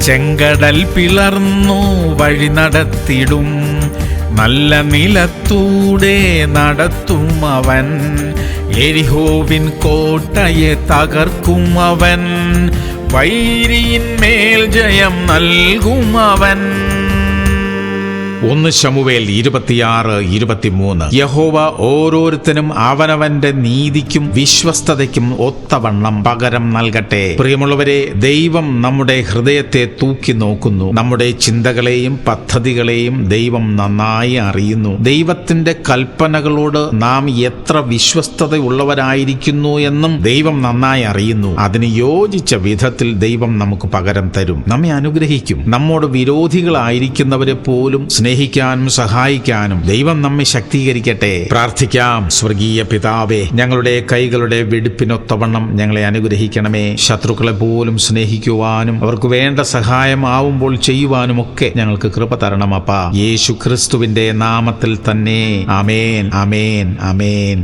ചെങ്കടൽ പിളർന്നു വഴി നടത്തിടും, നല്ല നിലത്തൂടെ നടത്തും അവൻ. എരിഹോവിൻ കോട്ടയെ തകർക്കും അവൻ, വൈരിയിന്മേൽ ജയം നൽകും അവൻ. 1 ശമൂവേൽ 26:23. യഹോവ ഓരോരുത്തനും അവനവന്റെ നീതിക്കും വിശ്വസ്തതയ്ക്കും ഒത്തവണ്ണം പകരം നൽകട്ടെ. പ്രിയമുള്ളവരെ, ദൈവം നമ്മുടെ ഹൃദയത്തെ തൂക്കി നോക്കുന്നു. നമ്മുടെ ചിന്തകളെയും പദ്ധതികളെയും ദൈവം നന്നായി അറിയുന്നു. ദൈവത്തിന്റെ കൽപ്പനകളോട് നാം എത്ര വിശ്വസ്തതയുള്ളവരായിരിക്കുന്നു എന്നും ദൈവം നന്നായി അറിയുന്നു. അതിന് യോജിച്ച വിധത്തിൽ ദൈവം നമുക്ക് പകരം തരും, നമ്മെ അനുഗ്രഹിക്കും. നമ്മോട് വിരോധികളായിരിക്കുന്നവരെ പോലും സ്നേഹിക്കാനും സഹായിക്കാനും ദൈവം നമ്മെ ശക്തീകരിക്കട്ടെ. പ്രാർത്ഥിക്കാം. സ്വർഗീയ പിതാവേ, ഞങ്ങളുടെ കൈകളുടെ വെടിപ്പിനൊത്തവണ്ണം ഞങ്ങളെ അനുഗ്രഹിക്കണമേ. ശത്രുക്കളെ പോലും സ്നേഹിക്കുവാനും അവർക്ക് വേണ്ട സഹായം ആവുമ്പോൾ ചെയ്യുവാനും ഒക്കെ ഞങ്ങൾക്ക് കൃപ തരണമപ്പാ. യേശു ക്രിസ്തുവിന്റെ നാമത്തിൽ തന്നെ. ആമേൻ, ആമേൻ, ആമേൻ.